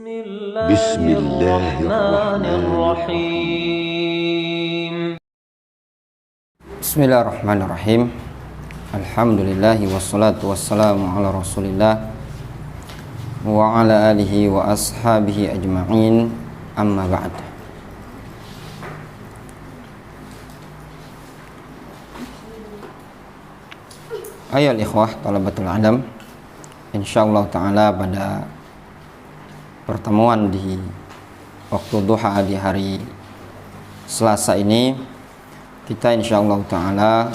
Bismillahirrahmanirrahim. Bismillahirrahmanirrahim. Alhamdulillahi wassalatu wassalamu ala rasulillah wa ala alihi wa ashabihi ajma'in, amma ba'd. Ayo ikhwah talabatul alam, insyaallah ta'ala pada pertemuan di waktu duha di hari Selasa ini, kita insyaallah ta'ala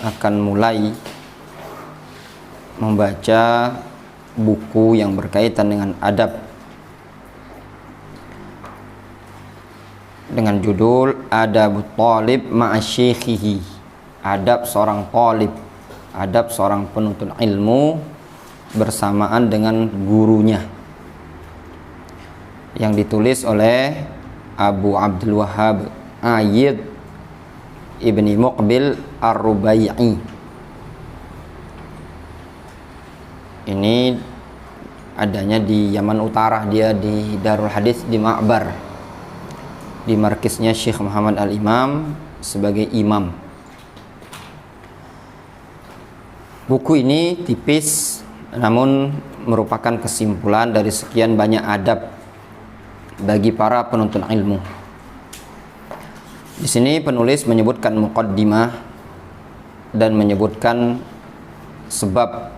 akan mulai membaca buku yang berkaitan dengan adab dengan judul Adabut Talib Ma'asyikhihi, adab seorang talib, adab seorang penuntut ilmu bersamaan dengan gurunya, yang ditulis oleh Abu Abdul Wahhab Ayyid Ibni Muqbil Ar-Rubai'i. Ini adanya di Yaman Utara, dia di Darul Hadis di Ma'bar, di markisnya Syekh Muhammad Al-Imam sebagai imam. Buku ini tipis namun merupakan kesimpulan dari sekian banyak adab bagi para penuntut ilmu. Di sini penulis menyebutkan muqaddimah dan menyebutkan sebab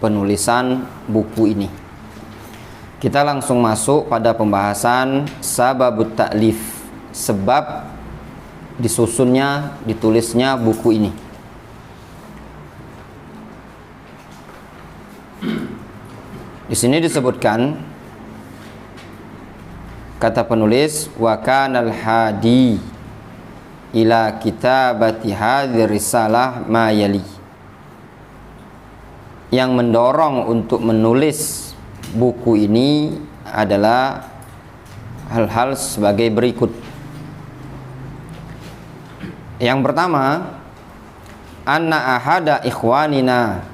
penulisan buku ini. Kita langsung masuk pada pembahasan sababut ta'lif, sebab disusunnya, ditulisnya buku ini. Di sini disebutkan, kata penulis, wa kanal hadi ila kitabati hadhir risalah ma yali, yang mendorong untuk menulis buku ini adalah hal-hal sebagai berikut. Yang pertama, anna ahada ikhwanina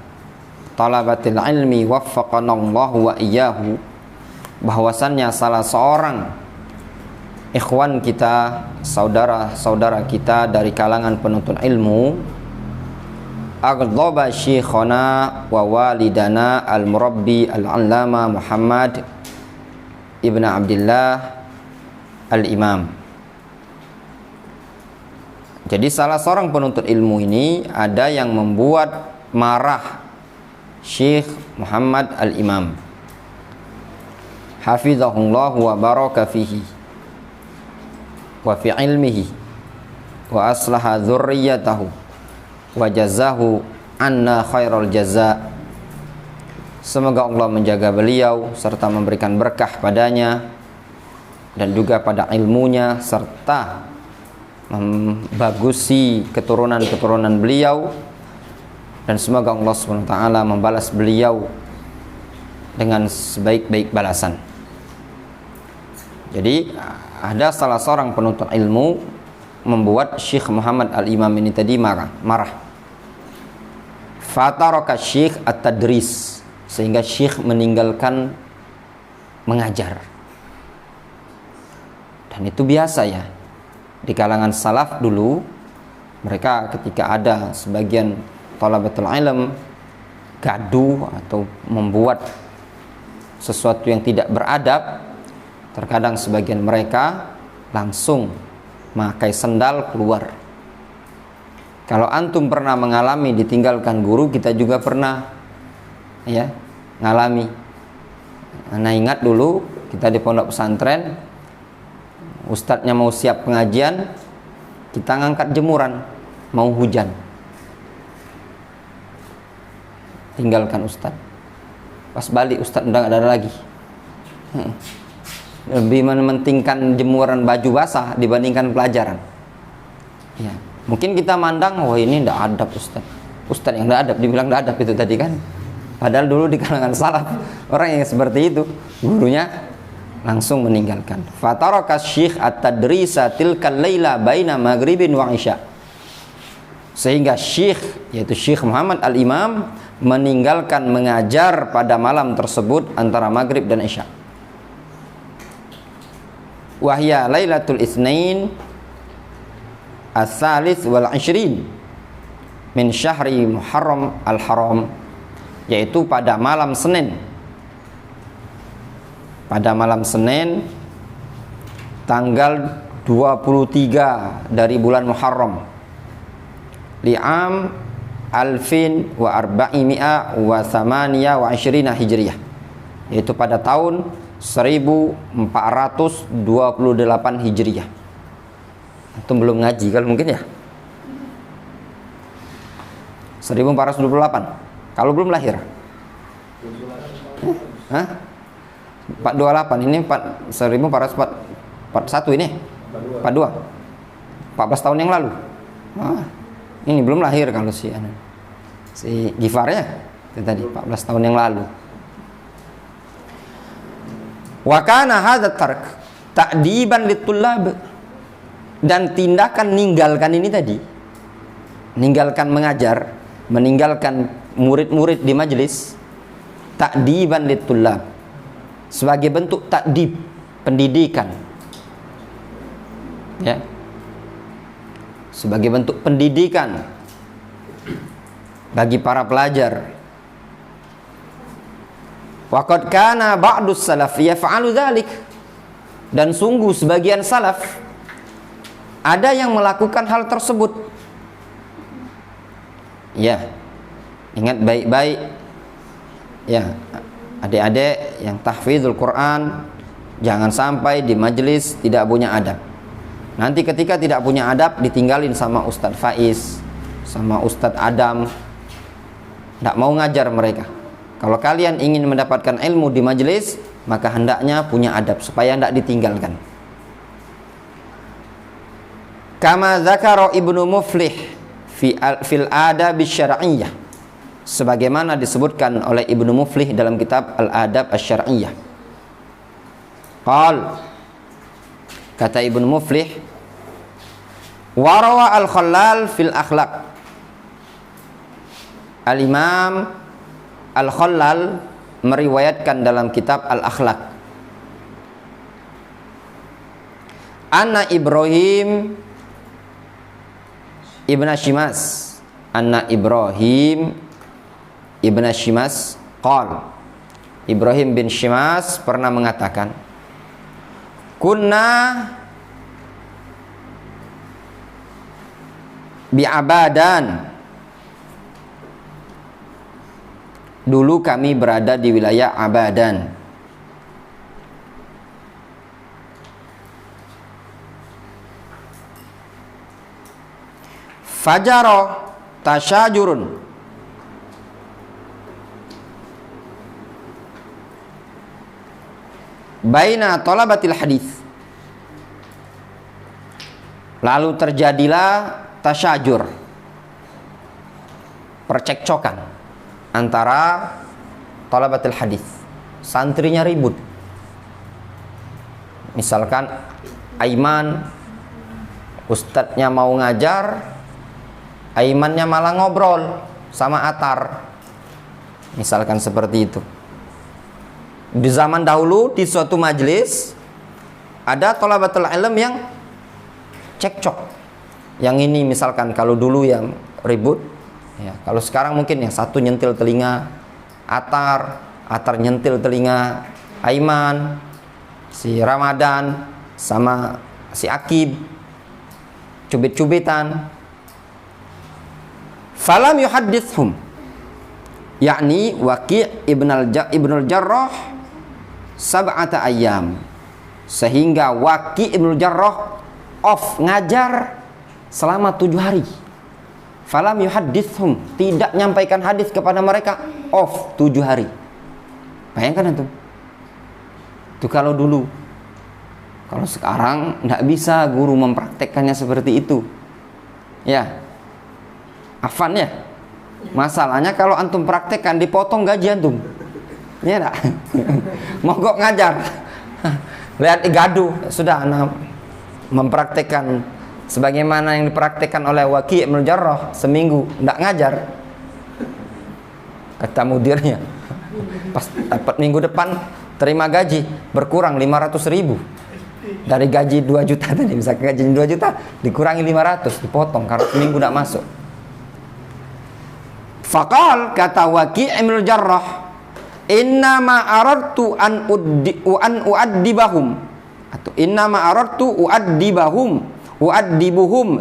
talabatil ilmi waffaqanallahu wa iyyahu, bahwasannya salah seorang ikhwan kita, saudara-saudara kita dari kalangan penuntut ilmu, aghdaba syekhana wa walidana al-murabbi al-allama Muhammad ibn Abdullah al-Imam. Jadi salah seorang penuntut ilmu ini ada yang membuat marah Syekh Muhammad al-Imam, hafizahullah wa baraka fihi wa fi ilmihi wa aslaha dzurriyyatahu wa jazahu anna khairal jaza. Semoga Allah menjaga beliau serta memberikan berkah padanya dan juga pada ilmunya, serta membagusi keturunan-keturunan beliau, dan semoga Allah SWT membalas beliau dengan sebaik-baik balasan. Jadi ada salah seorang penuntut ilmu membuat Syekh Muhammad Al-Imam ini tadi marah. Fataraka Syekh at-tadris, sehingga Syekh meninggalkan mengajar. Dan itu biasa ya di kalangan salaf dulu, mereka ketika ada sebagian thalabatul ilm gaduh atau membuat sesuatu yang tidak beradab, terkadang sebagian mereka langsung memakai sendal keluar. Kalau antum pernah mengalami ditinggalkan guru, kita juga pernah ya ngalami. Nah, ingat dulu kita di pondok pesantren, ustadznya mau siap pengajian, kita ngangkat jemuran, mau hujan, tinggalkan ustadz. Pas balik ustadz udah gak ada lagi. Lebih mementingkan jemuran baju basah dibandingkan pelajaran. Ya, mungkin kita mandang, wah ini ndak adab Ustaz yang ndak adab, dibilang ndak adab itu tadi kan. Padahal dulu di kalangan salaf orang yang seperti itu, gurunya langsung meninggalkan. Fataraka Syekh at-tadrisa tilkal laila baina maghribin wa isya, sehingga Syekh, yaitu Syekh Muhammad Al-Imam, meninggalkan mengajar pada malam tersebut antara maghrib dan isya. wahya Lailatul Itsnain as-salis wal 20 min syahri Muharram al-Haram, yaitu pada malam Senin. Pada malam Senin tanggal 23 dari bulan Muharram li'am alfin wa arba'imi'a wa thamaniya wa 20 hijriyah, yaitu pada tahun 1428 hijriyah. Itu belum ngaji kalau mungkin ya 1428 kalau belum lahir. Hah? 428 ini 1441 ini 42 14 tahun yang lalu. Ini belum lahir kalau si Gifar ya, itu tadi 14 tahun yang lalu. Wa kana hadza tark ta'diban litullab, dan tindakan ninggalkan ini tadi, meninggalkan mengajar, meninggalkan murid-murid di majelis, ta'diban litullab, sebagai bentuk ta'dib, pendidikan, ya, sebagai bentuk pendidikan bagi para pelajar. Waqad kana ba'dus salaf yaf'alu dzalik, dan sungguh sebagian salaf ada yang melakukan hal tersebut. Ya, ingat baik-baik ya, adik-adik yang tahfidzul Quran, jangan sampai di majelis tidak punya adab. Nanti ketika tidak punya adab ditinggalin sama Ustadz Faiz, sama Ustadz Adam, tidak mau ngajar mereka. Kalau kalian ingin mendapatkan ilmu di majelis, maka hendaknya punya adab supaya tidak ditinggalkan. Kama dzakara Ibnu Muflih fil adab asy-syar'iyyah, sebagaimana disebutkan oleh Ibnu Muflih dalam kitab Al-Adab Asy-Syar'iyyah. Kata Ibnu Muflih, warawa al-Khallal fil akhlaq, Al-Imam Al-Khallal meriwayatkan dalam kitab Al-Akhlaq, anna Ibrahim ibn Shimas, anna Ibrahim ibn Shimas qala, Ibrahim bin Shimas pernah mengatakan, kunna bi'abadan, dulu kami berada di wilayah Abadan. Fajaro tasyajurun, baina talabatil hadis, lalu terjadilah tasyajur, percekcokan antara talabatul hadis, santrinya ribut. Misalkan Aiman, ustadznya mau ngajar, Aimannya malah ngobrol sama Atar, misalkan seperti itu. Di zaman dahulu di suatu majelis ada talabatul ilm yang cekcok. Yang ini misalkan kalau dulu yang ribut, ya, kalau sekarang mungkin yang satu nyentil telinga Atar, Atar nyentil telinga Aiman, si Ramadan sama si Akib cubit-cubitan. Falam yuhaddithum, yakni Waqi' ibnul Jarrah sab'ata ayyam, sehingga Waqi' ibnul Jarrah off ngajar selama 7 hari. Falam yuhaddithum, tidak nyampaikan hadis kepada mereka, off 7 hari. Bayangkan itu. Itu kalau dulu. Kalau sekarang tidak bisa guru mempraktekkannya seperti itu. Ya. Afan ya. Masalahnya kalau antum praktekkan dipotong gaji antum. Iya enggak? Mogok ngajar. Lihat gaduh, sudah anak mempraktekkan sebagaimana yang dipraktekkan oleh Waqi' ibnul Jarrah seminggu enggak ngajar. Kata mudirnya, pas dapat minggu depan terima gaji berkurang 500.000. Dari gaji 2 juta tadi, misalkan gaji 2 juta dikurangi 500, dipotong karena seminggu tidak masuk. Faqal, kata Waki' ibn Jarrah, inna ma aradtu an uaddibahum, atau inna ma aradtu uaddibuhum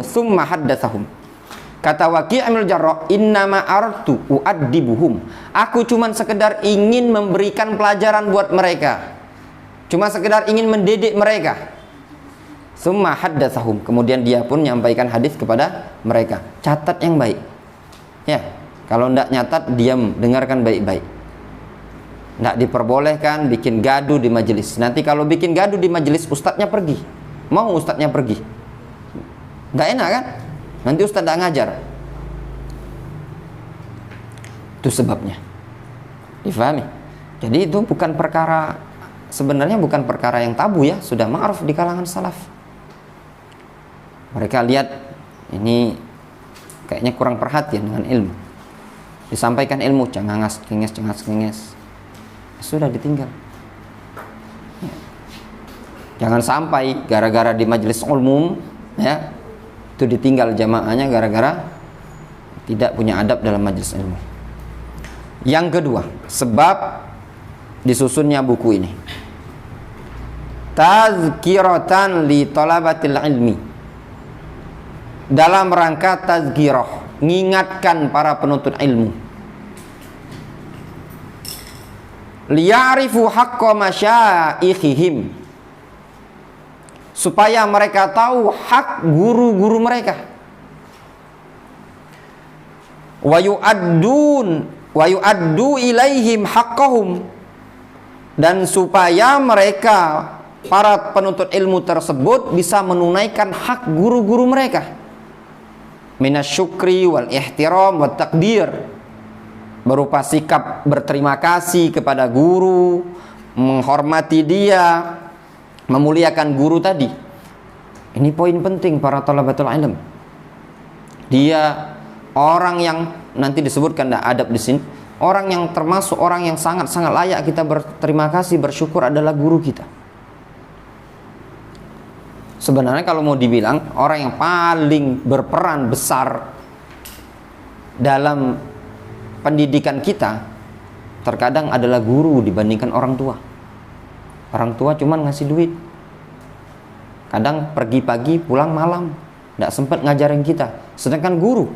summa haddatsahum. Kata Waki' ibn Jarrah, inna ma aradtu uaddibuhum, aku cuman sekedar ingin memberikan pelajaran buat mereka, cuma sekedar ingin mendidik mereka. Summa haddatsahum, kemudian dia pun menyampaikan hadis kepada mereka. Catat yang baik ya, kalau tidak nyatat diam, dengarkan baik-baik. Tidak diperbolehkan bikin gaduh di majelis. Nanti kalau bikin gaduh di majelis, ustadznya pergi. Mau ustadznya pergi, tidak enak kan? Nanti ustadz tidak ngajar. Itu sebabnya, difahami. Jadi itu bukan perkara, sebenarnya bukan perkara yang tabu ya, sudah ma'ruf di kalangan salaf. Mereka lihat ini kayaknya kurang perhatian dengan ilmu, disampaikan ilmu cengangas kenges, sudah ditinggal. Jangan sampai gara-gara di majelis umum ya, itu ditinggal jamaahnya gara-gara tidak punya adab dalam majelis ilmu. Yang kedua, sebab disusunnya buku ini, tazkiratan li talabatil ilmi, dalam rangka tazkirah, mengingatkan para penuntut ilmu, liya'rifu haqqa masyaikhihim, supaya mereka tahu hak guru-guru mereka, wa yu'addu ilaihim haqqahum, dan supaya mereka para penuntut ilmu tersebut bisa menunaikan hak guru-guru mereka, minasyukri wal ihtiram wat takdir, berupa sikap berterima kasih kepada guru, menghormati dia, memuliakan guru tadi. Ini poin penting para thalabatul ilm. Dia orang yang nanti disebutkan adab di sini, orang yang termasuk orang yang sangat-sangat layak kita berterima kasih, bersyukur adalah guru kita. Sebenarnya kalau mau dibilang, orang yang paling berperan besar dalam pendidikan kita terkadang adalah guru dibandingkan orang tua. Orang tua cuma ngasih duit, kadang pergi pagi pulang malam, tidak sempat ngajarin kita. Sedangkan guru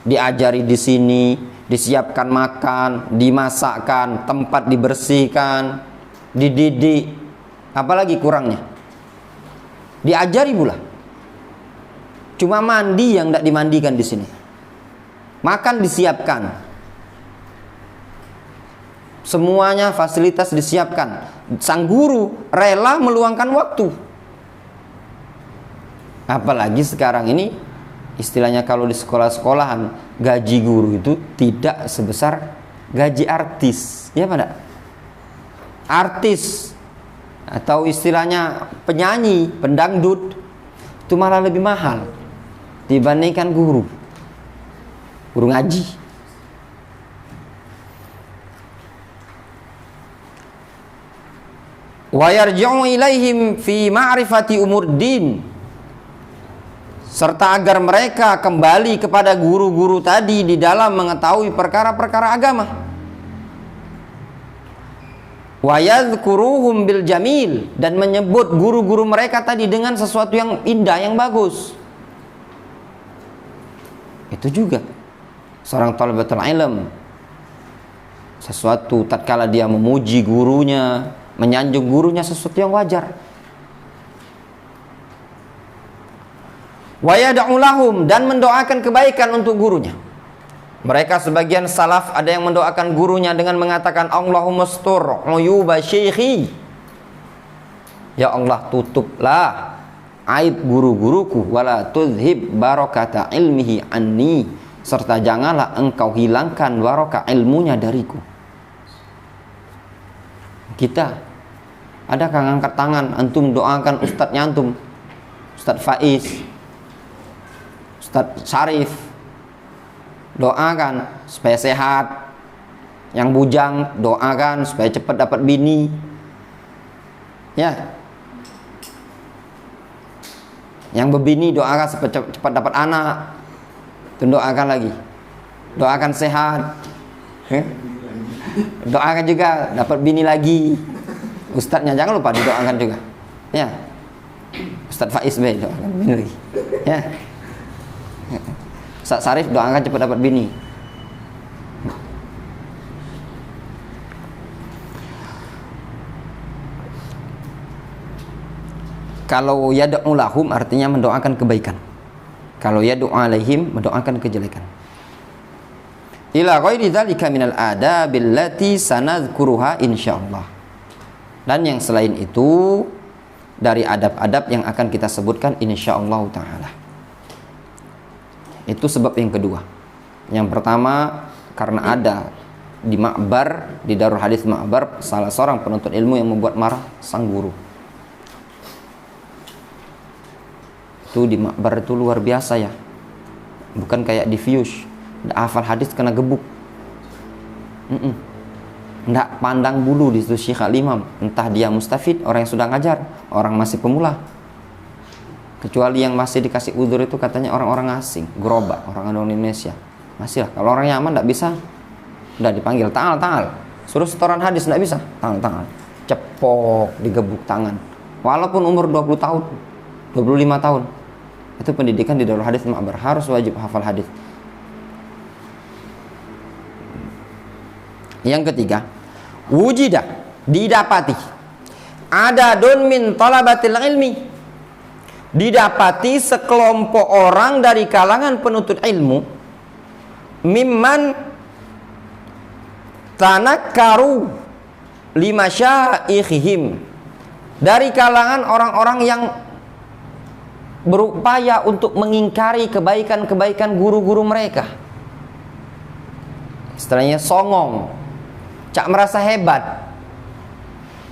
diajari di sini, disiapkan makan, dimasakkan, tempat dibersihkan, dididik, apalagi kurangnya, diajari pula. Cuma mandi yang tidak dimandikan di sini, makan disiapkan, semuanya fasilitas disiapkan. Sang guru rela meluangkan waktu. Apalagi sekarang ini, istilahnya kalau di sekolah-sekolahan, gaji guru itu tidak sebesar gaji artis, ya Pak? Artis atau istilahnya penyanyi, pendangdut, itu malah lebih mahal dibandingkan guru ngaji. Wa yarji'u ilaihim fi ma'rifati umurdin, serta agar mereka kembali kepada guru-guru tadi di dalam mengetahui perkara-perkara agama. Wa yadhkuruhum bil jamil, dan menyebut guru-guru mereka tadi dengan sesuatu yang indah, yang bagus. Itu juga seorang thalabatul ilm, sesuatu tatkala dia memuji gurunya, menyanjung gurunya, sesuatu yang wajar. Wa yad'u lahum, dan mendoakan kebaikan untuk gurunya. Mereka sebagian salaf ada yang mendoakan gurunya dengan mengatakan, Allahumma stur uyuba syekhi, ya Allah tutuplah aib guru-guruku, wala tuzhib barakata ilmihi anni, serta janganlah engkau hilangkan barokah ilmunya dariku. Kita ada kang angkat tangan, antum doakan ustadznya antum, Ustadz Faiz, Ustadz Syarif, doakan supaya sehat. Yang bujang doakan supaya cepat dapat bini. Ya, Yang berbini doakan cepat dapat anak. Doakan lagi. Doakan sehat. Doakan juga dapat bini lagi. Ustadznya jangan lupa didoakan juga. Ya. Ustadz Faiz doakan bini lagi. Ya. Ustadz Sarif doakan cepat dapat bini. Kalau yad'u lahum artinya mendoakan kebaikan. Kalau yad'u alaihim mendoakan kejelekan. Ila ghairi dzalika minal adabil lati sanadhkuruha insyaallah. Dan yang selain itu dari adab-adab yang akan kita sebutkan insyaallah taala. Itu sebab yang kedua. Yang pertama karena ada di Ma'bar, di Darul Hadis Ma'bar, salah seorang penuntut ilmu yang membuat marah sang guru. Itu di Ma'bar itu luar biasa ya, bukan kayak di Fuse, hafal hadis kena gebuk. Nggak pandang bulu di situ Syekh Al-Imam, entah dia mustafid, orang yang sudah ngajar, orang masih pemula. Kecuali yang masih dikasih udzur itu katanya orang-orang asing, gerobak, orang Indonesia. Masih lah, kalau orang Yaman nggak bisa, udah dipanggil ta'al, suruh setoran hadis nggak bisa, ta'al, cepok, digebuk tangan. Walaupun umur 20 tahun, 25 tahun. Itu pendidikan di Darul Hadis Ma'bar, harus wajib hafal hadis. Yang ketiga, wujida, didapati, ada min talabatil ilmi, didapati sekelompok orang dari kalangan penuntut ilmu, mimman tanakkaru lima syaikhihim, dari kalangan orang-orang yang berupaya untuk mengingkari kebaikan-kebaikan guru-guru mereka. Istilahnya songong, cak merasa hebat,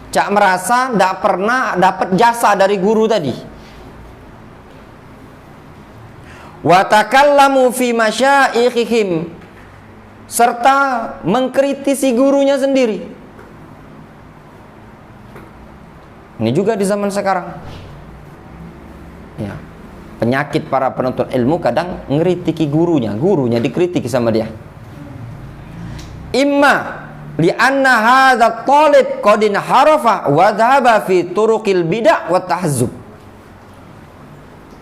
cak merasa tidak pernah dapat jasa dari guru tadi. Wa takallamu fi masyaikhihim, serta mengkritisi gurunya sendiri. Ini juga di zaman sekarang. Ya, penyakit para penuntut ilmu kadang ngeritiki gurunya dikritiki sama dia. Imma li'anna hadza talib qad inharafa wa dhahaba fi turuqil bid'ah wa tahzub.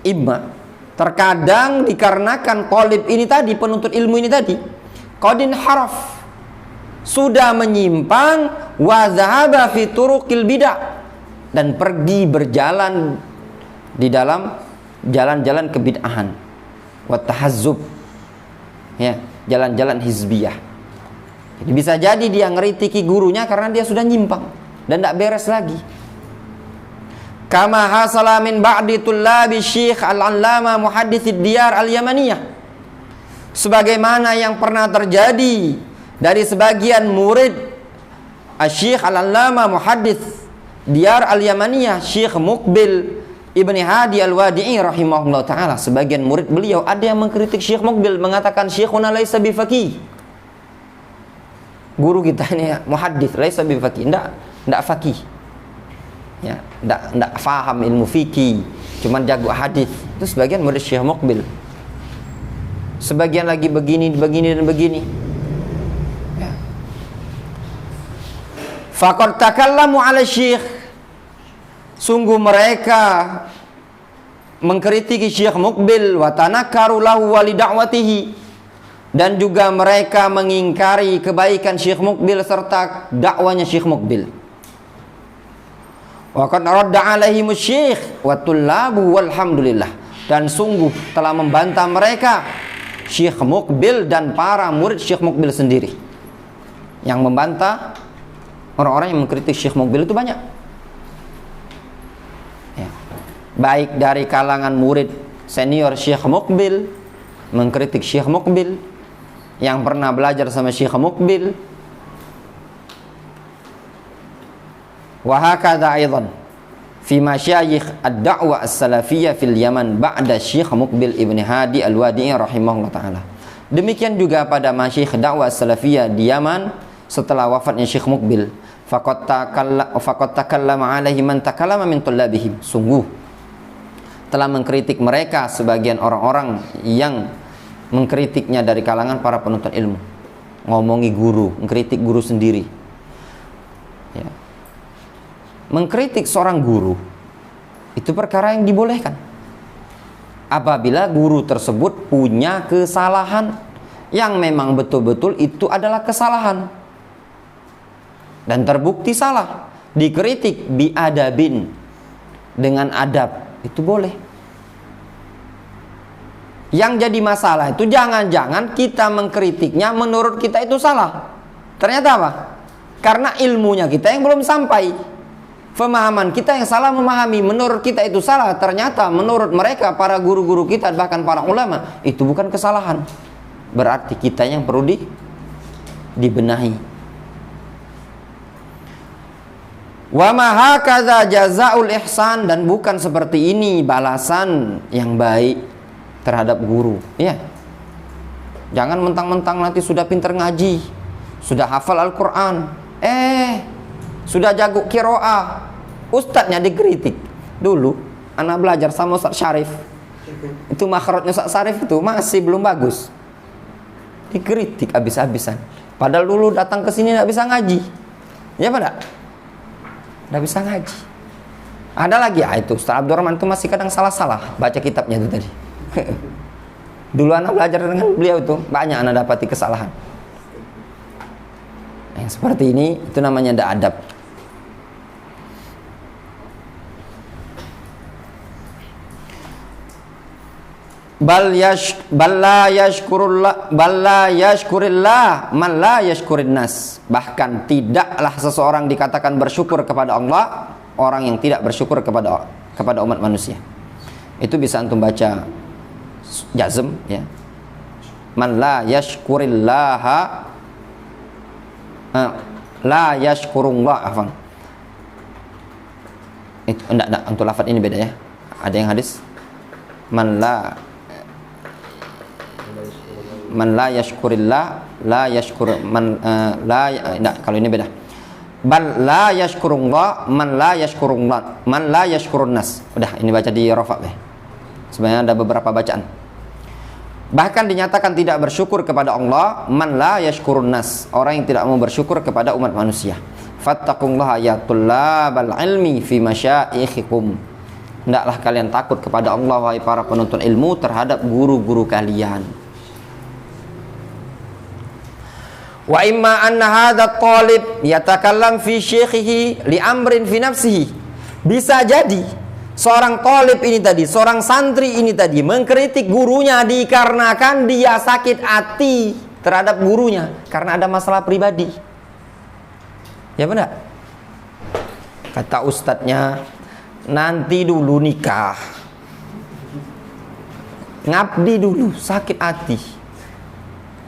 Imma, terkadang dikarenakan talib ini tadi, penuntut ilmu ini tadi, qad inharaf, sudah menyimpang, wa dhahaba fi turuqil bid'ah, dan pergi berjalan di dalam jalan-jalan kebid'ahan, wa tahazzub, ya, jalan-jalan hizbiyah. Jadi bisa jadi dia ngeritiki gurunya karena dia sudah nyimpang dan tidak beres lagi. Kama hasala min ba'di tullabi Syekh Al-Allama Muhadditsid Diyar Al-Yamaniyah, sebagaimana yang pernah terjadi dari sebagian murid Syekh Al-Allama Muhaddits Diyar Al-Yamaniyah, Syekh Muqbil Ibni Hadi Al-Wadi'i rahimahullah ta'ala. Sebagian murid beliau ada yang mengkritik Syekh Muqbil, mengatakan Syekhuna laisa bifaqih, guru kita ini muhaddits, laisa bifaqih, enggak faqih, ya, enggak faham ilmu fikih, cuman jago hadis. Itu sebagian murid Syekh Muqbil. Sebagian lagi begini dan begini, ya. Faqad takallamu ala Syekh, sungguh mereka mengkritiki Syekh Muqbil, wa tanakkaru lahu wa li da'watihi, dan juga mereka mengingkari kebaikan Syekh Muqbil serta dakwanya Syekh Muqbil. Wa qad radda alaihim Syekh wa tullabu walhamdulillah, dan sungguh telah membantah mereka Syekh Muqbil dan para murid Syekh Muqbil sendiri. Yang membantah orang-orang yang mengkritik Syekh Muqbil itu banyak. Baik dari kalangan murid senior Syekh Muqbil mengkritik Syekh Muqbil, yang pernah belajar sama Syekh Muqbil, wa hakadha aidan fi masyayikh ad-da'wah as-salafiyah fil Yaman ba'da Syekh Muqbil Ibni Hadi Al-Wadi'i rahimahullah ta'ala. Demikian juga pada masyayikh dakwah as-salafiyah di Yaman setelah wafatnya Syekh Muqbil. Faqad takallama alaihi man takallama min tullabihim, sungguh telah mengkritik mereka, sebagian orang-orang yang mengkritiknya dari kalangan para penuntut ilmu. Ngomongi guru, mengkritik guru sendiri. Ya. Mengkritik seorang guru itu perkara yang dibolehkan apabila guru tersebut punya kesalahan yang memang betul-betul itu adalah kesalahan dan terbukti salah, dikritik biadabin, dengan adab, itu boleh. Yang jadi masalah itu jangan-jangan kita mengkritiknya menurut kita itu salah. Ternyata apa? Karena ilmunya kita yang belum sampai, pemahaman kita yang salah memahami, menurut kita itu salah, ternyata menurut mereka, para guru-guru kita, bahkan para ulama, itu bukan kesalahan. Berarti kita yang perlu dibenahi. Wa ma hakadza jazaa'ul ihsan, dan bukan seperti ini balasan yang baik terhadap guru. Ya. Jangan mentang-mentang nanti sudah pintar ngaji, sudah hafal Al-Qur'an, sudah jago qiraah, ustadznya dikritik. Dulu anak belajar sama Ustaz Syarif, itu makhrajnya Ustaz Syarif itu masih belum bagus, dikritik habis-habisan. Padahal dulu datang ke sini tidak bisa ngaji. Ya pada tidak bisa ngaji. Ada lagi itu Ustaz Abdurrahman itu masih kadang salah-salah baca kitabnya itu tadi. Dulu anak belajar dengan beliau itu banyak anak dapati kesalahan. Yang seperti ini itu namanya ada adab. Bal la yashkurillah man la yashkurin nas. Bahkan tidaklah seseorang dikatakan bersyukur kepada Allah orang yang tidak bersyukur kepada umat manusia. Itu bisa antum baca jazm, ya. Man la yashkurillaha la yashkurullah, afwan. Itu enggak, untuk lafaz ini beda ya. Ada yang hadis man la yashkurillah la yashkur man enggak, kalau ini beda. Bal la yashkurullah man la yashkurun nas. Udah, ini baca di rafa deh. Sebenarnya ada beberapa bacaan. Bahkan dinyatakan tidak bersyukur kepada Allah man la yashkurun nas, orang yang tidak mau bersyukur kepada umat manusia. Fattaqullaha ya tullabal ilmi fi masyaikhikum. Hendaklah kalian takut kepada Allah wahai para penuntut ilmu terhadap guru-guru kalian. Wa imma anna hadha talib yatakallam fi syekhihi li amrin fi nafsihi. Bisa jadi seorang talib ini tadi, seorang santri ini tadi mengkritik gurunya dikarenakan dia sakit hati terhadap gurunya karena ada masalah pribadi. Ya benar? Kata ustadznya, nanti dulu nikah, ngabdi dulu, sakit hati.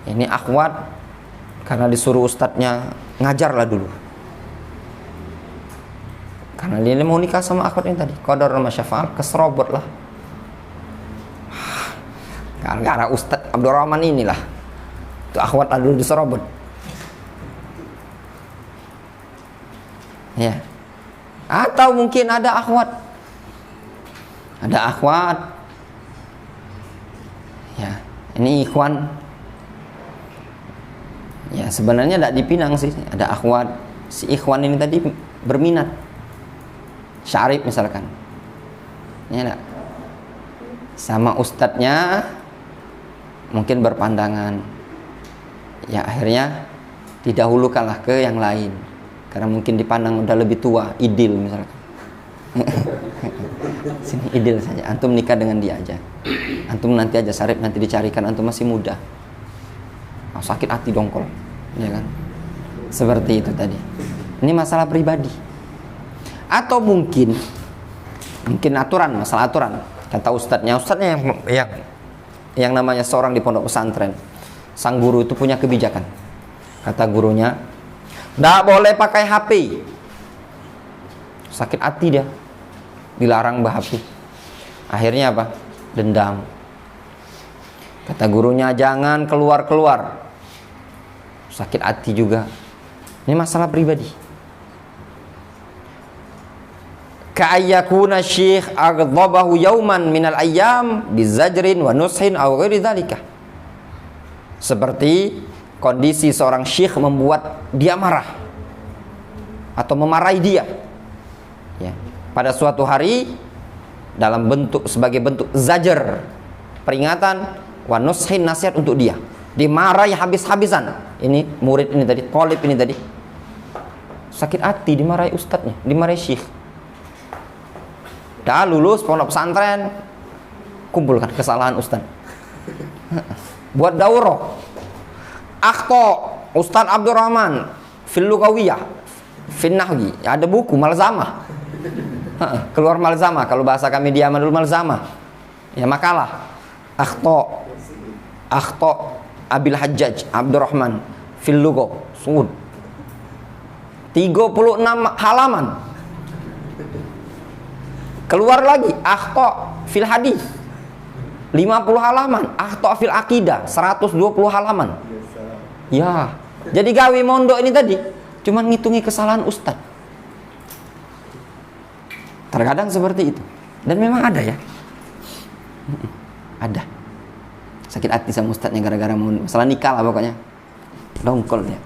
Ini akhwat karena disuruh ustadznya ngajarlah dulu, karena dia mau nikah sama akhwat ini tadi. Qadar masyafa'al, keserobot lah gara-gara Ustadz Abdurrahman inilah, itu akhwat dulu diserobot. Ya. Atau mungkin ada akhwat ya, ini ikhwan ya, sebenarnya tidak dipinang sih. Ada akhwat, si ikhwan ini tadi berminat syarif misalkan, ya enggak, sama ustadznya mungkin berpandangan, ya akhirnya didahulukanlah ke yang lain karena mungkin dipandang udah lebih tua, idil misalkan. Sini idil saja, antum nikah dengan dia aja, antum nanti aja syarif, nanti dicarikan, antum masih muda. Sakit hati dongkol, ya kan? Seperti itu tadi. Ini masalah pribadi. Atau mungkin aturan, masalah aturan. Kata ustadznya yang namanya seorang di pondok pesantren, sang guru itu punya kebijakan. Kata gurunya, tidak boleh pakai HP. Sakit hati dia, dilarang bah-HP. Akhirnya apa? Dendam. Kata gurunya, jangan keluar-keluar. Sakit hati juga. Ini masalah pribadi. ka'ayyakuna syekh aghdhabahu yauman minal ayyam bizajrin wa nushin aw ghairi dzalika. Seperti kondisi seorang syekh membuat dia marah atau memarahi dia, ya, pada suatu hari dalam bentuk, sebagai bentuk zajar, peringatan, wa nushin, nasihat untuk dia, dimarahi habis-habisan. Ini murid ini tadi, talib ini tadi, sakit hati dimarahi ustadznya, dimarahi syekh. Dah lulus pondok pesantren, kumpulkan kesalahan ustadz, buat daurah. Akhto Ustadz Abdurrahman fil lugawiyah fin nahwi, ada buku malzamah. Keluar malzamah, kalau bahasa kami dia dulu malzamah, ya, makalah. Akhto Abil Hajjaj Abdurrahman fil lugaw sud, 36 halaman. Keluar lagi akhto fil hadis, 50 halaman. Akhto fil akidah, 120 halaman. Ya, jadi gawe mondok ini tadi cuman ngitungi kesalahan ustad. Terkadang seperti itu. Dan memang ada, ya. Ada. Sakit hati sama ustadnya gara-gara masalah nikah lah pokoknya. Dongkol dia.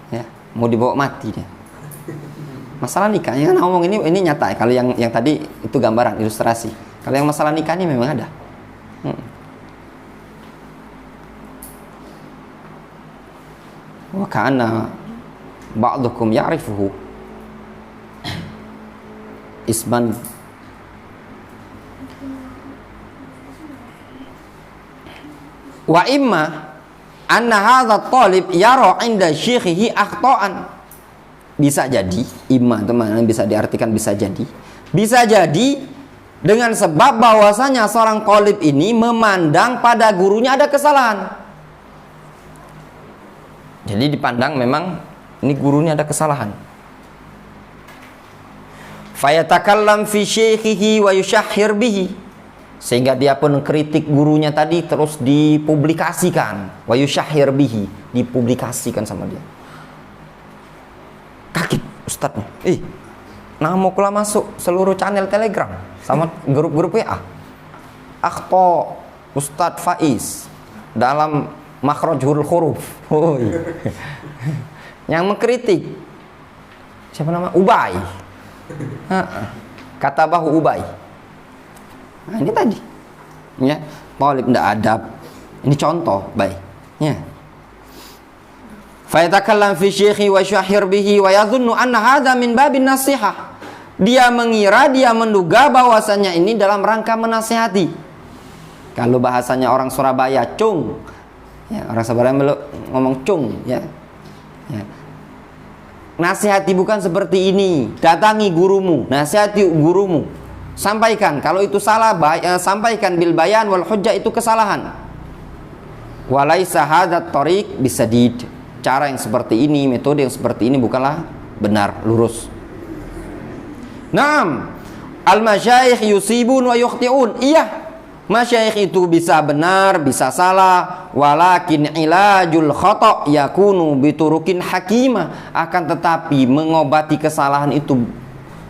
Ya, mau dibawa mati dia. Masalah nikah yang ngomong ini nyata. Kalau yang tadi itu gambaran, ilustrasi. Kalau yang masalah nikah ini memang ada. Wa kana ba'dukum ya'rifuhu isman wa imma anna hadha talib yara 'inda syekhihi akhta'an. Bisa jadi, imma teman, bisa diartikan bisa jadi dengan sebab bahwasanya seorang talib ini memandang pada gurunya ada kesalahan. Jadi dipandang memang ini gurunya ada kesalahan. Fayatakallam fi syekhihi wa yushahhir bihi, sehingga dia pun kritik gurunya tadi terus dipublikasikan. Wa yushahhir bihi, dipublikasikan sama dia. Kaget ustadznya. Nama kula masuk seluruh channel Telegram sama grup-grup WA. Akhto Ustadz Faiz dalam makhrajul huruf. Yang mengkritik siapa nama? Ubay. Kata bahu Ubay. Nah, ini tadi, ya, talib ndak adab. Ini contoh baik, ya. Fa yatakallam fi syekhi wa syahhir bihi wa yadhunnu anna hadza min babin nasihah. Dia mengira, dia menduga bahwasanya ini dalam rangka menasihati. Kalau bahasanya orang Surabaya, cung. Ya, orang Surabaya ngomong cung, ya. Ya. Nasihati bukan seperti ini. Datangi gurumu, nasihati gurumu. Sampaikan kalau itu salah, sampaikan bil bayan wal hujjah, itu kesalahan. Walaisa hadzat thariq bisadid. Cara yang seperti ini, metode yang seperti ini bukanlah benar, lurus. Naam, al-masyayikh yusibun wa yukhti'un. Iya, masyayikh itu bisa benar, bisa salah. Walakin ilajul khata' yakunu biturukin hakimah. Akan tetapi mengobati kesalahan itu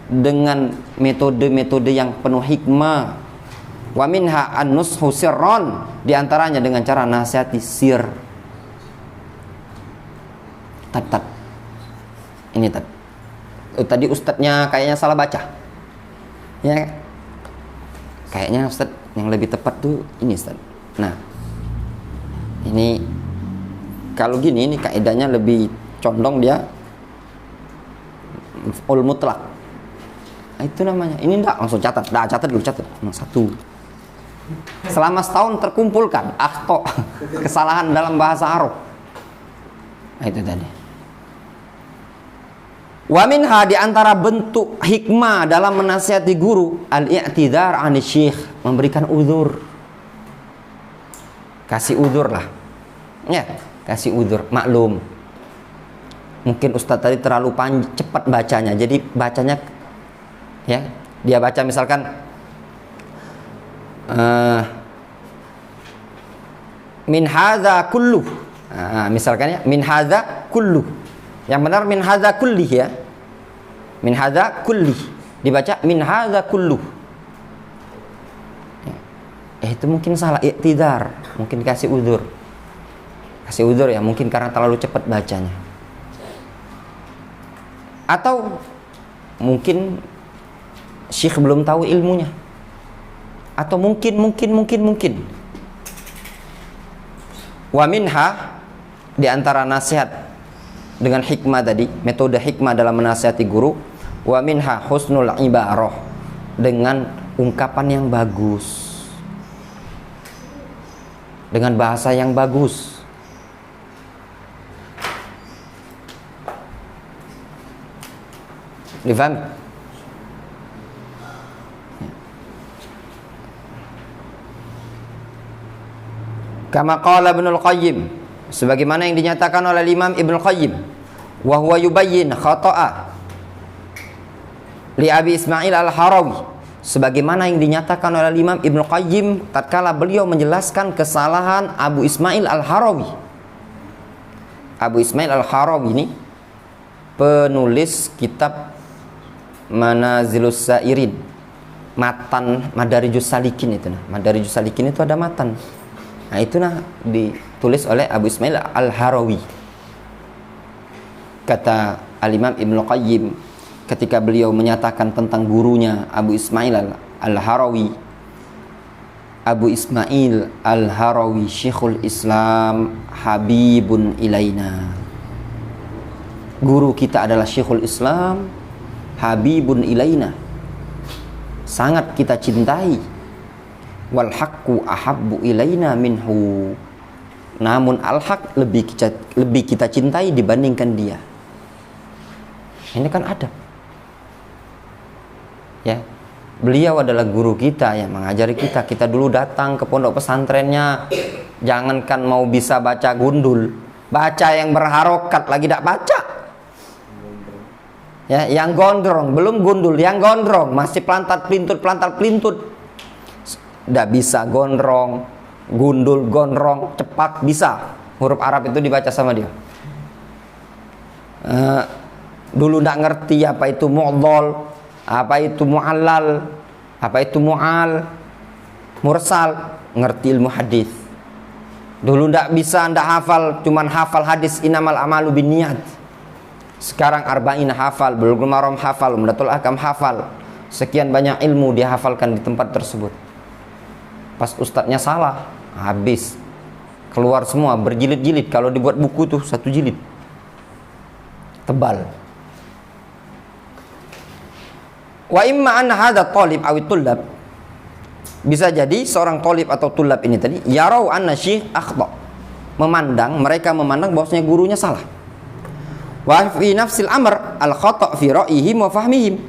dengan metode-metode yang penuh hikmah. Wa minha an-nushu sirran, di antaranya dengan cara nasihati sir. Tat. Ini tat. Tadi ustadznya kayaknya salah baca. Ya. Kayaknya ustadz yang lebih tepat tuh ini ustadz. Nah. Ini kalau gini, ini kaidahnya lebih condong dia ul mutlak. Nah, itu namanya. Ini enggak langsung catat. Dah, catat dulu, catat. Satu. Selama setahun terkumpulkan akhto, kesalahan dalam bahasa Arab. Nah, itu tadi. Wa minha, di antara bentuk hikmah dalam menasihati guru, al-i'tidhar 'ani syekh, memberikan uzur. Kasih uzur lah. Ya, kasih uzur, maklum. Mungkin ustadz tadi terlalu cepat bacanya. Jadi bacanya, ya, dia baca misalkan min hadza kullu. Misalkan ya, min hadza kullu. Yang benar min hadza kullih, ya. Min hadza kulli. Dibaca min hadza kullu. Itu mungkin salah iktidar, mungkin kasih udzur. Kasih udzur ya, mungkin karena terlalu cepat bacanya. Atau mungkin syekh belum tahu ilmunya. Atau mungkin wa minha, di antara nasihat dengan hikmah tadi, metode hikmah dalam menasihati guru, wa minha husnul ibarah, dengan ungkapan yang bagus, dengan bahasa yang bagus. Difahami? Kama qala Ibnul Qayyim, sebagaimana yang dinyatakan oleh Imam Ibnul Qayyim, wa huwa yubayyin khata'a li Abi Ismail Al-Harawi, sebagaimana yang dinyatakan oleh Imam Ibnul Qayyim tatkala beliau menjelaskan kesalahan Abu Ismail Al-Harawi. Abu Ismail Al-Harawi ini penulis kitab Manazilus Sairin, matan Madarijus Salikin itu. Madarijus Salikin itu ada matan. Nah, itu ditulis oleh Abu Ismail Al-Harawi. Kata Al-Imam Ibnu Qayyim ketika beliau menyatakan tentang gurunya Abu Ismail Al-Harawi, Abu Ismail Al-Harawi Syekhul Islam habibun ilaina. Guru kita adalah Syekhul Islam habibun ilaina, sangat kita cintai. Wal haqqu ahabbu ilaina minhu, namun al-haq lebih kita cintai dibandingkan dia. Ini kan adab ya. Beliau adalah guru kita yang mengajari kita. Kita dulu datang ke pondok pesantrennya, jangankan mau bisa baca gundul, baca yang berharokat lagi tidak baca ya. Yang gondrong, belum gundul, yang gondrong masih plantat pelintut. Tidak bisa gondrong, gundul, gondrong, cepat bisa. Huruf Arab itu dibaca sama dia. Dulu tidak ngerti apa itu mu'dhal, apa itu mu'allal, apa itu mu'al, mursal, ngerti ilmu hadis. Dulu tidak bisa, tidak hafal, cuman hafal hadis innamal a'malu binniyat. Sekarang arba'in hafal, Bulughul Maram hafal, Umdatul Ahkam hafal. Sekian banyak ilmu dia hafalkan di tempat tersebut. Pas ustadznya salah, habis keluar semua berjilid-jilid. Kalau dibuat buku tuh 1 jilid tebal. Wa imma anna hadha talib awi tullab, bisa jadi seorang talib atau tulab ini tadi yarau anna syekh akhta, mereka memandang bahwasanya gurunya salah. Wa fi nafsil amr al khata' fi ra'yihim wa fahmihim,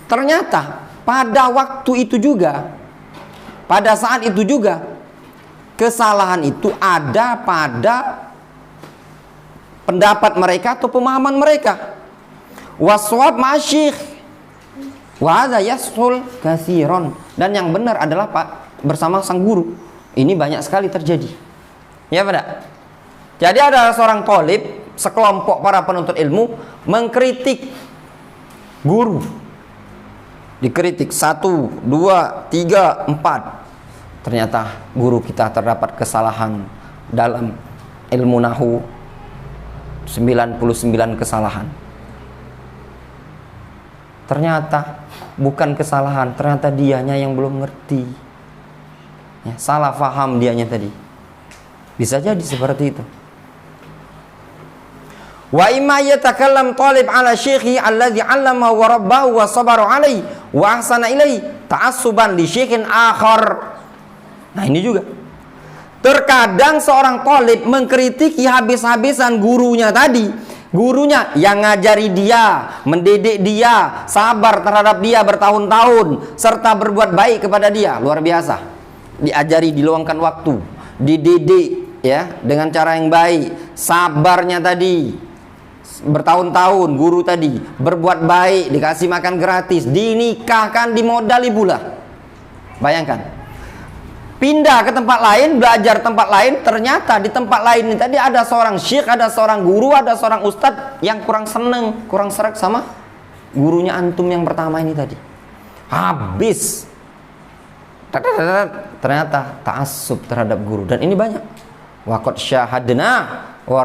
ternyata pada waktu itu juga, pada saat itu juga, kesalahan itu ada pada pendapat mereka atau pemahaman mereka. Waswab ma'asyikh wa hadza yashul katsiran, dan yang benar adalah bersama sang guru. Ini banyak sekali terjadi. Ya pada. Jadi ada seorang thalib, sekelompok para penuntut ilmu mengkritik guru. Dikritik 1, 2, 3, 4. Ternyata guru kita terdapat kesalahan dalam ilmu nahu, 99 kesalahan. Ternyata bukan kesalahan, ternyata dianya yang belum ngerti ya, salah faham dianya tadi. Bisa jadi seperti itu. Wa imma yatakallam talib ala syekhi alladhi 'allamahu wa rabbahu wa sabara 'alaihi wa ahsana ilaihi ta'assuban li syekhin akhar. Nah, ini juga terkadang seorang talib mengkritiki habis-habisan gurunya tadi. Gurunya yang ngajari dia, mendidik dia, sabar terhadap dia bertahun-tahun, serta berbuat baik kepada dia, luar biasa. Diajari, diluangkan waktu, dididik ya dengan cara yang baik, sabarnya tadi bertahun-tahun, guru tadi berbuat baik, dikasih makan gratis, dinikahkan, dimodali pula. Bayangkan, pindah ke tempat lain, belajar tempat lain, ternyata di tempat lain ini tadi ada seorang syekh, ada seorang guru, ada seorang ustadz yang kurang seneng, kurang serak sama gurunya antum yang pertama ini tadi. Habis. Ternyata ta'assub terhadap guru, dan ini banyak. Wa qad syahadna wa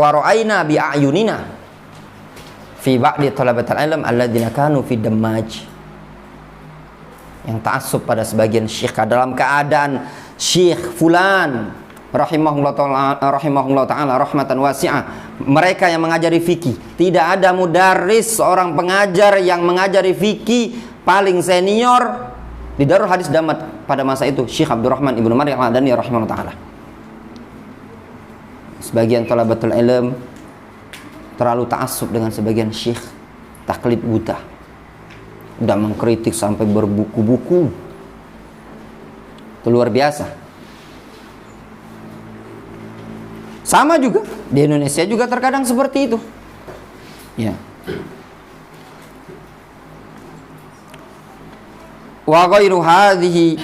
ra'ayna bi a'yunina fi ba'di talabatul ilm alladzina kanu fi dammaj. Yang ta'assub pada sebagian syekh dalam keadaan syekh fulan rahimahullah ta'ala rahmatan wasi'ah, mereka yang mengajari fikih. Tidak ada mudarris, seorang pengajar yang mengajari fikih paling senior di Darul Hadis Damat pada masa itu, Syekh Abdurrahman Ibnu Maryam Al-Adani rahimahullah ta'ala. Sebagian talabatul ilm terlalu ta'assub dengan sebagian syekh, taklid buta, udah mengkritik sampai berbuku-buku. Itu luar biasa. Sama juga di Indonesia juga terkadang seperti itu. Ya. Wa ghairu hadhihi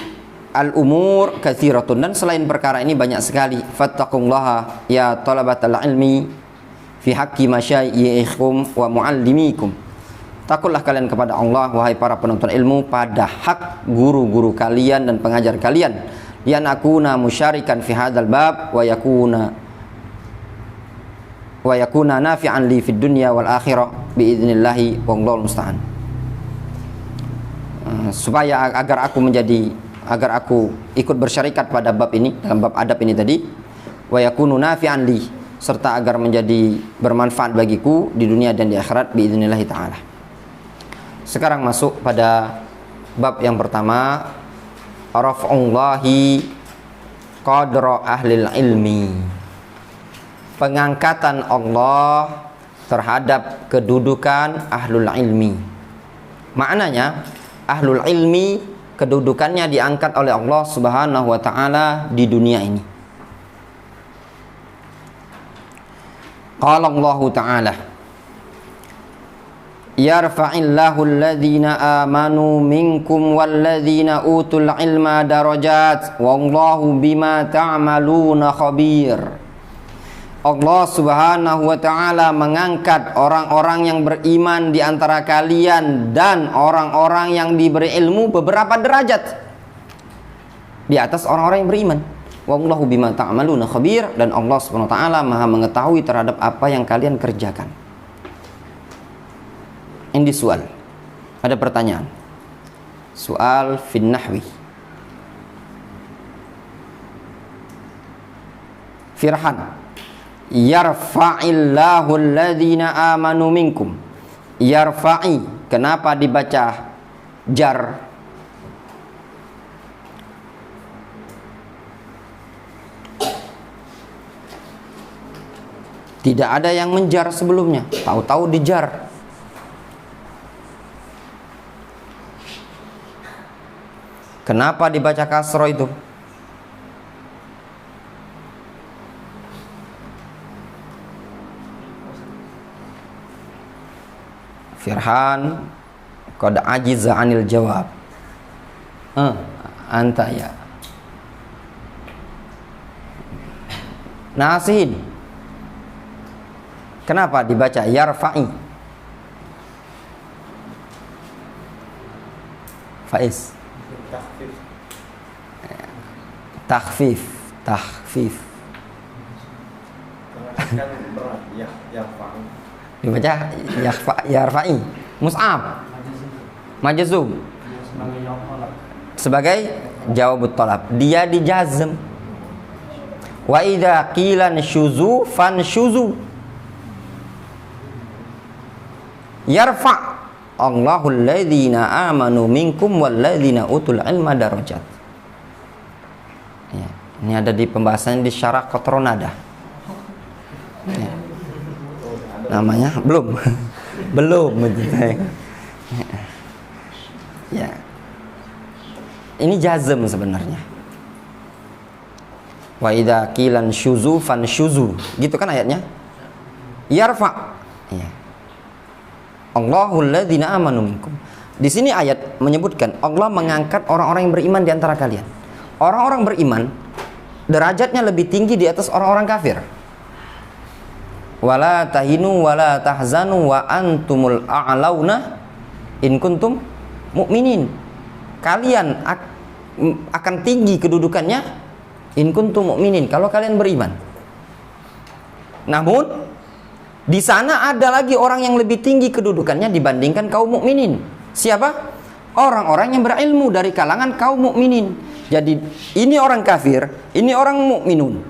al-umur katsiratun, dan selain perkara ini banyak sekali. Fattaqullaha ya talabatal ilmi fi haqqi masyayikhikum wa muallimikum. Takutlah kalian kepada Allah wahai para penuntut ilmu pada hak guru-guru kalian dan pengajar kalian. Lian akuna musyarikan fi hadzal bab wa yakuna nafi'an li fid dunya wal akhirah bi idznillah wallahu musta'an. Supaya agar aku ikut bersyarikat pada bab ini, dalam bab adab ini tadi, wa yakunu nafi'an li, serta agar menjadi bermanfaat bagiku di dunia dan di akhirat biidznillah taala. Sekarang masuk pada bab yang pertama, raf'ullahi qadra ahlil ilmi. Pengangkatan Allah terhadap kedudukan ahlul ilmi. Maknanya ahlul ilmi kedudukannya diangkat oleh Allah Subhanahu wa taala di dunia ini. Qala Allah taala, yarfa'illahu alladhina amanu minkum walladhina utul ilma darajat wallahu bima ta'maluna khabir. Allah Subhanahu wa ta'ala mengangkat orang-orang yang beriman di antara kalian dan orang-orang yang diberi ilmu beberapa derajat di atas orang-orang yang beriman. Wallahu bima ta'maluna khabir, dan Allah Subhanahu wa ta'ala Maha mengetahui terhadap apa yang kalian kerjakan. Ini soal. Ada pertanyaan. Soal fin nahwi. Firhan, yarfa'illahu alladhina amanu minkum. Yarfa'i, kenapa dibaca jar? Tidak ada yang menjar sebelumnya, tahu-tahu dijar. Kenapa dibaca kasroh itu? Firhan qad ajiza 'anil jawab. Anta ya. Nasihin, kenapa dibaca yarfa'i? Faiz. Takhfif. Kan berat ya, yarfa'i. Dibaca yarfa'i. Mus'ab majzum sebagai jawabut talab, dia dijazm. Wa idza qila syuzu fanshuzu. Yarfa' Allahu alladhina amanu minkum walladzina utul ilma darajat. Ya, ini ada di pembahasan di syarah Qatronada. Ya. Namanya belum ya, ini jazm sebenarnya. Wa idza qilan syuzu fan syuzu, gitu kan ayatnya. Yarfa, ya. Allahul ladzina amanu minkum. Di sini ayat menyebutkan Allah mengangkat orang-orang yang beriman di antara kalian. Orang-orang beriman derajatnya lebih tinggi di atas orang-orang kafir. wala tahinu wala tahzanu wa antumul a'launa in kuntum mu'minin. Kalian akan tinggi kedudukannya in kuntum mu'minin, kalau kalian beriman. Namun di sana ada lagi orang yang lebih tinggi kedudukannya dibandingkan kaum mukminin. Siapa? Orang-orang yang berilmu dari kalangan kaum mukminin. Jadi ini orang kafir, ini orang mukminun.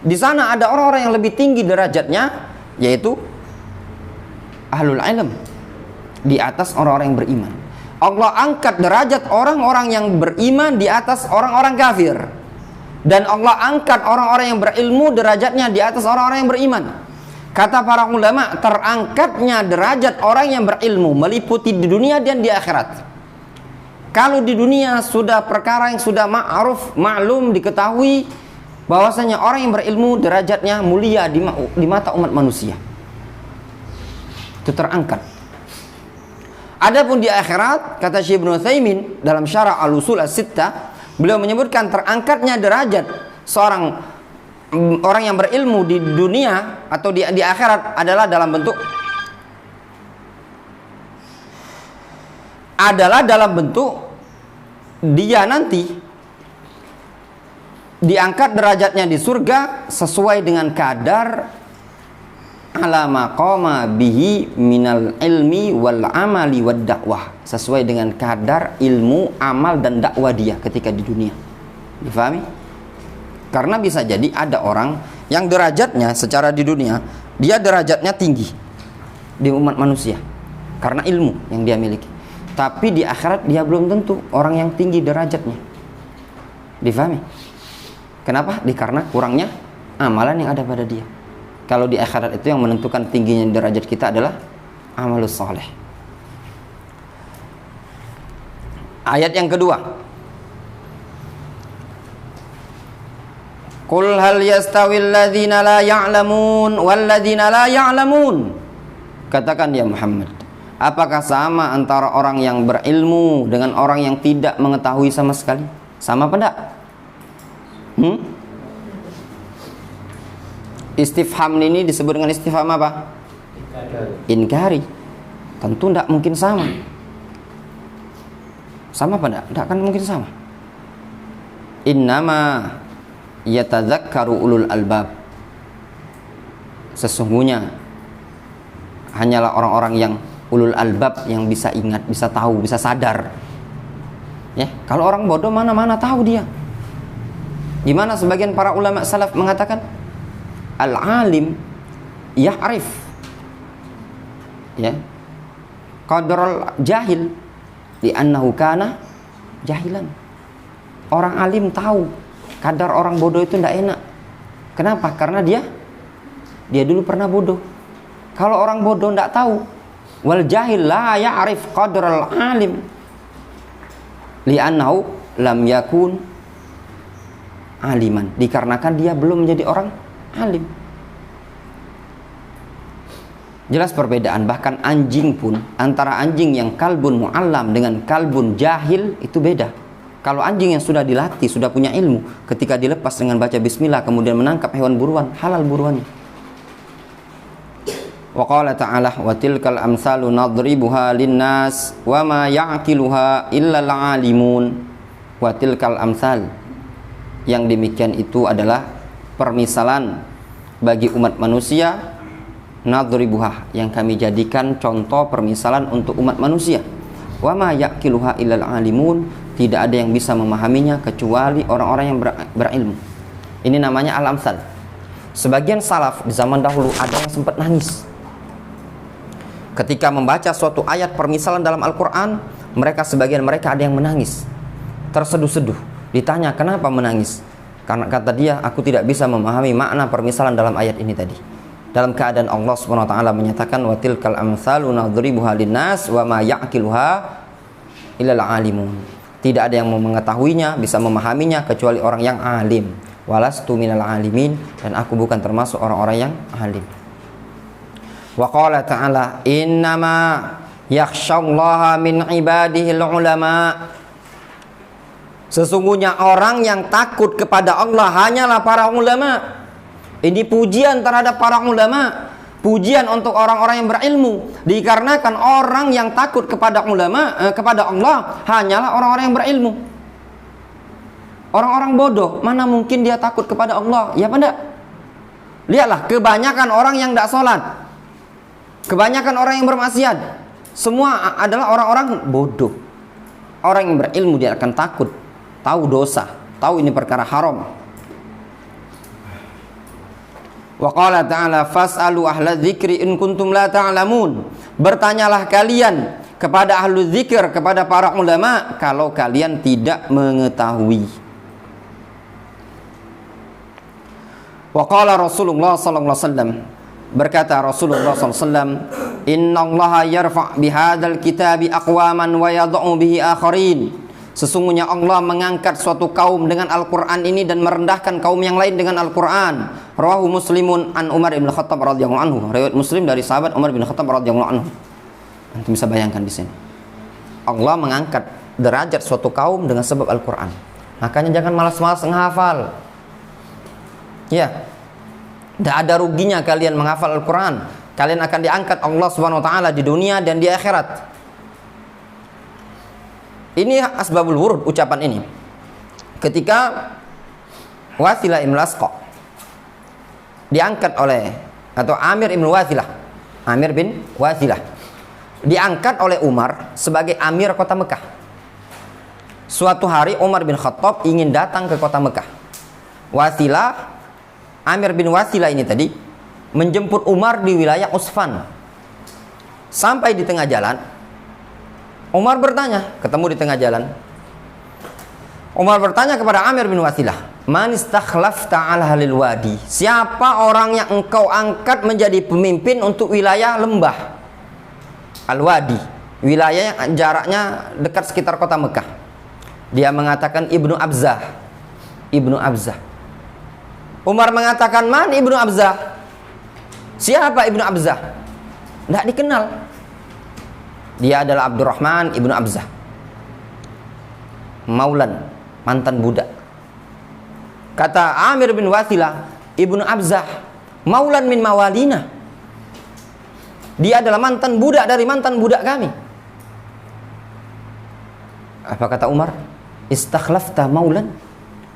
Di sana ada orang-orang yang lebih tinggi derajatnya, yaitu ahlul ilm, di atas orang-orang yang beriman. Allah angkat derajat orang-orang yang beriman di atas orang-orang kafir. Dan Allah angkat orang-orang yang berilmu derajatnya di atas orang-orang yang beriman. Kata para ulama, terangkatnya derajat orang yang berilmu meliputi di dunia dan di akhirat. Kalau di dunia sudah perkara yang sudah ma'ruf, maklum, diketahui bahwasanya orang yang berilmu derajatnya mulia di mata umat manusia. Itu terangkat. Adapun di akhirat, kata Syekh Ibnu Utsaimin dalam Syarah Al-Usul As-Sittah, beliau menyebutkan terangkatnya derajat seorang orang yang berilmu di dunia atau di akhirat adalah dalam bentuk dia nanti diangkat derajatnya di surga sesuai dengan kadar ala maqama bihi minal ilmi wal amali wad dakwah, sesuai dengan kadar ilmu, amal dan dakwah dia ketika di dunia. Difahami? Karena bisa jadi ada orang yang derajatnya secara di dunia dia derajatnya tinggi di umat manusia karena ilmu yang dia miliki, tapi di akhirat dia belum tentu orang yang tinggi derajatnya. Difahami? Kenapa? Karena kurangnya amalan yang ada pada dia. Kalau di akhirat itu yang menentukan tingginya derajat kita adalah amalus soleh. Ayat yang kedua, Qul hal yastawil ladzina la ya'lamun wal ladzina la ya'lamun. Katakan ya Muhammad, apakah sama antara orang yang berilmu dengan orang yang tidak mengetahui sama sekali? Sama apa enggak? Istifham ini disebut dengan istifham apa? Inkari. Tentu tidak mungkin sama. Sama apa enggak? Tidak akan mungkin sama. Innama yatadzakkaru ulul albab. Sesungguhnya hanyalah orang-orang yang ulul albab yang bisa ingat, bisa tahu, bisa sadar. Ya, kalau orang bodoh mana-mana tahu dia. Gimana sebagian para ulama salaf mengatakan al-alim ya'rif, ya, qadral jahil li'annahu kana jahilan. Orang alim tahu kadar orang bodoh itu tidak enak. Kenapa? Karena dia dulu pernah bodoh. Kalau orang bodoh tidak tahu, wal jahil la ya'rif qadral alim li'annahu lam yakun aliman, dikarenakan dia belum menjadi orang alim. Jelas perbedaan. Bahkan anjing pun, antara anjing yang kalbun mu'allam dengan kalbun jahil itu beda. Kalau anjing yang sudah dilatih, sudah punya ilmu, ketika dilepas dengan baca bismillah kemudian menangkap hewan buruan, halal buruannya. Wa qala ta'ala wa tilkal amsalu nadribuha linnas wa ma ya'qiluha illa al-alimun. Wa tilkal amsal, yang demikian itu adalah permisalan bagi umat manusia, nadribuha, yang kami jadikan contoh permisalan untuk umat manusia. Wa ma ya'qiluha illa al-alimun, tidak ada yang bisa memahaminya kecuali orang-orang yang berilmu. Ini namanya al-amsal. Sebagian salaf di zaman dahulu ada yang sempat nangis ketika membaca suatu ayat permisalan dalam Al-Quran. Sebagian mereka ada yang menangis, terseduh-seduh. Ditanya kenapa menangis? Karena kata dia, aku tidak bisa memahami makna permisalan dalam ayat ini tadi. Dalam keadaan Allah Subhanahu wa taala menyatakan wa tilkal amsalu nadribuha linnas wa ma ya'qiluha illa al-alimun. Tidak ada yang mengetahuinya, bisa memahaminya kecuali orang yang alim. Walastu minal alimin, dan aku bukan termasuk orang-orang yang alim. Wa qala ta'ala innama yakhshallaha min ibadihil ulama. Sesungguhnya orang yang takut kepada Allah hanyalah para ulama. Ini pujian terhadap para ulama. pujian untuk orang-orang yang berilmu. Dikarenakan orang yang takut kepada ulama, kepada Allah hanyalah orang-orang yang berilmu. Orang-orang bodoh mana mungkin dia takut kepada Allah? Ya apa enggak? Lihatlah kebanyakan orang yang tidak sholat, kebanyakan orang yang bermaksiat, semua adalah orang-orang bodoh. Orang yang berilmu dia akan takut, tahu dosa, tahu ini perkara haram. Wa qala ta'ala fas'alu ahla dzikri in kuntum la ta'lamun. Bertanyalah kalian kepada ahlu dzikir, kepada para ulama kalau kalian tidak mengetahui. Wa qala Rasulullah sallallahu alaihi wasallam, berkata Rasulullah sallallahu alaihi wasallam, innallaha yarfa' bihadzal kitabi aqwaman wa yad'u bihi akharin. Sesungguhnya Allah mengangkat suatu kaum dengan Al-Quran ini dan merendahkan kaum yang lain dengan Al-Quran. Rawahu Muslimun an Umar bin Khattab radhiyallahu anhu. Riwayat Muslim dari sahabat Umar bin Khattab radhiyallahu anhu. Antum bisa bayangkan di sini. Allah mengangkat derajat suatu kaum dengan sebab Al-Quran. Makanya jangan malas-malas menghafal. Ya. Tidak ada ruginya kalian menghafal Al-Quran. Kalian akan diangkat Allah Subhanahu wa taala di dunia dan di akhirat. Ini asbabul wurud ucapan ini. Ketika Wasilah ibn Asqa diangkat oleh, atau Amir ibn Wasilah, Amir bin Wasilah diangkat oleh Umar sebagai Amir kota Mekah. Suatu hari Umar bin Khattab ingin datang ke kota Mekah. Wasilah, Amir bin Wasilah ini tadi menjemput Umar di wilayah Usfan. Sampai di tengah jalan, Umar bertanya, ketemu di tengah jalan. Umar bertanya kepada Amir bin Wasilah, man istakhlafta ala halil wadi? Siapa orang yang engkau angkat menjadi pemimpin untuk wilayah lembah Al-Wadi, wilayah yang jaraknya dekat sekitar kota Mekah? Dia mengatakan Ibnu Abzah. Ibnu Abzah. Umar mengatakan, man Ibnu Abzah? Siapa Ibnu Abzah? Tidak dikenal. Dia adalah Abdurrahman ibnu Abzah, Maulan, mantan budak. Kata Amir bin Wasilah, Ibnu Abzah Maulan min mawalina. Dia adalah mantan budak dari mantan budak kami. Apa kata Umar? Istakhlafta Maulan.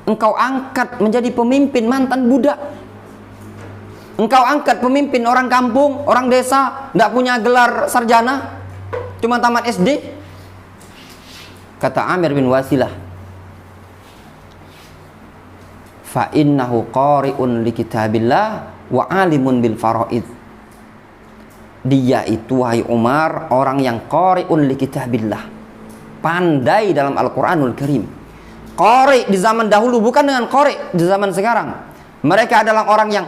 Engkau angkat menjadi pemimpin mantan budak. Engkau angkat pemimpin orang kampung, orang desa, tidak punya gelar sarjana, cuma tamat SD. Kata Amir bin Wasilah, fa innahu qari'un li kitabillah wa alimun bil faraid. Dia itu, wahai Umar, orang yang qari'un li kitabillah, pandai dalam Al-Quranul Karim. Qari di zaman dahulu bukan dengan qari di zaman sekarang. Mereka adalah orang yang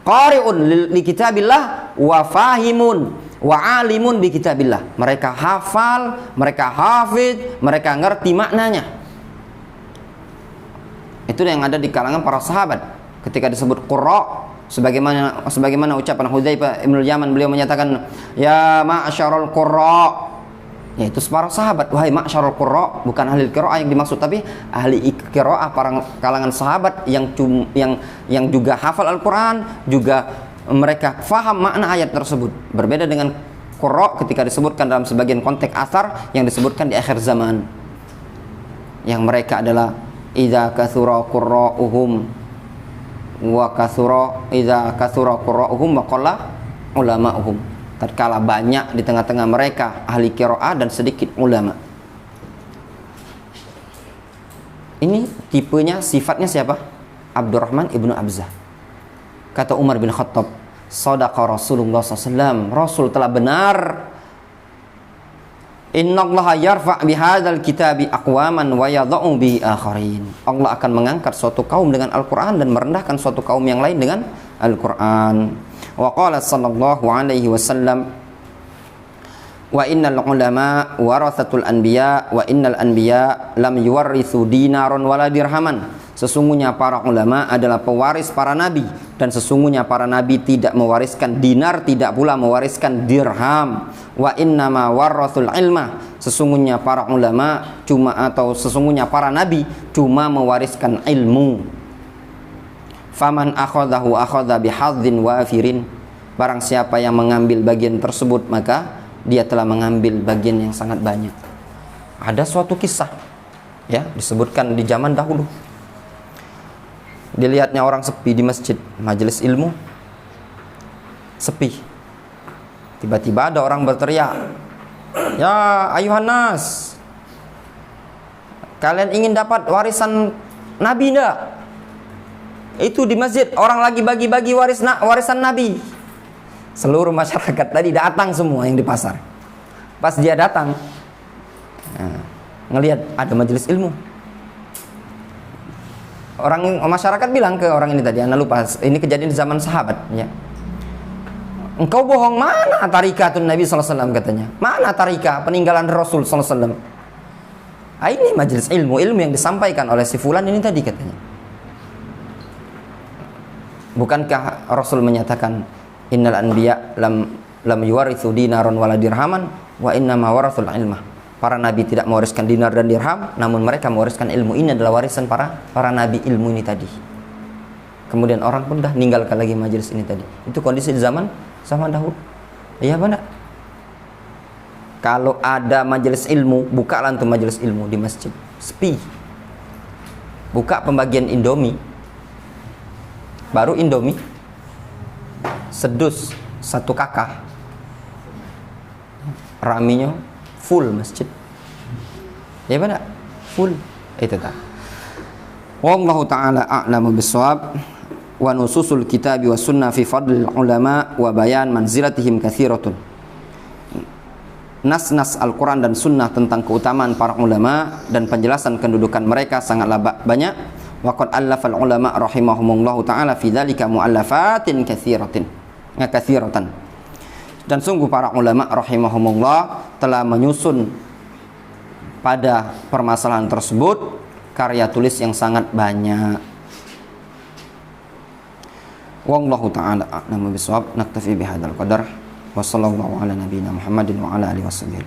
qari'un li kitabillah wa fahimun wa alimun bi kitabillah. Mereka hafal, mereka hafid, mereka ngerti maknanya. Itu yang ada di kalangan para sahabat. Ketika disebut qurra, sebagaimana ucapan Hudzaifah bin Yaman, beliau menyatakan ya ma'syarul qurra, yaitu para sahabat. Wahai ma'syarul qurra, bukan ahli qiraah yang dimaksud, tapi ahli qiraah, para kalangan sahabat yang juga hafal Al-Quran, juga mereka faham makna ayat tersebut. Berbeda dengan qurra ketika disebutkan dalam sebagian konteks asar yang disebutkan di akhir zaman, yang mereka adalah idza katsura qurra'uhum wa katsura idza katsura qurra'uhum wa qalla ulama'uhum. Tatkala banyak di tengah-tengah mereka ahli qiraah dan sedikit ulama. Ini tipenya, sifatnya siapa? Abdurrahman ibnu Abzah. Kata Umar bin Khattab, sadaqa Rasulullah SAW, Rasul telah benar. Innallaha yarfa' bihadzal kitabi aqwaman wa yadha'u bihi akharin. Allah akan mengangkat suatu kaum dengan Al-Quran dan merendahkan suatu kaum yang lain dengan Al-Quran. Wa qala sallallahu alaihi wasallam, wa innal ulama warathatul anbiya wa innal anbiya lam yuwarrithu dinaron wala dirhaman. Sesungguhnya para ulama adalah pewaris para nabi, dan sesungguhnya para nabi tidak mewariskan dinar, tidak pula mewariskan dirham. Wa innama warathul ilma. Sesungguhnya para ulama sesungguhnya para nabi cuma mewariskan ilmu. Faman akhadhahu akhadha bihadzin wafirin. Barang siapa yang mengambil bagian tersebut, maka dia telah mengambil bagian yang sangat banyak. Ada suatu kisah, ya, disebutkan di zaman dahulu. Dilihatnya orang sepi di masjid, majelis ilmu sepi. Tiba-tiba ada orang berteriak, "Ya ayuhan nas, kalian ingin dapat warisan Nabi enggak?" Itu di masjid, orang lagi bagi-bagi warisan Nabi. Seluruh masyarakat tadi datang semua yang di pasar. Pas dia datang, ngelihat ada majelis ilmu. Masyarakat bilang ke orang ini tadi, anda lupa, ini kejadian di zaman sahabat, ya. "Engkau bohong, mana tarikatun Nabi SAW," katanya. "Mana tarikah peninggalan Rasul SAW?" Ini majelis ilmu yang disampaikan oleh si fulan ini tadi, katanya. Bukankah Rasul menyatakan, "Innal anbiya lam yuwarithu dinaron wala dirhaman wa innama warathul ilmah." Para nabi tidak mewariskan dinar dan dirham, namun mereka mewariskan ilmu. Ini adalah warisan para nabi, ilmu ini tadi. Kemudian orang pun dah ninggalkan lagi majelis ini tadi. Itu kondisi di zaman dahulu. Iya benar. Kalau ada majelis ilmu, buka lantung majelis ilmu di masjid. Sepi. Buka pembagian Indomie. Baru Indomie. Sedus 1 kakak. Raminya full masjid. Ya benar? Full. Itu tak. Wallahu ta'ala a'lamu bissawab. Wa nususul kitabi wa sunnah fi fadlil ulama wa bayan manzilatihim kathiratun. Nas-nas Al-Quran dan Sunnah tentang keutamaan para ulama dan penjelasan kedudukan mereka sangatlah banyak. Wa qad allafal ulama rahimahumullahu ta'ala fi dzalika mu'allafatin katsiratan. Dan sungguh para ulama rahimahumullah telah menyusun pada permasalahan tersebut karya tulis yang sangat banyak. Wallahu ta'ala a'lamu bissawab. Naktafi bihadzal qadar. Wassallallahu ala nabiyyina Muhammadin wa ala alihi wasallam.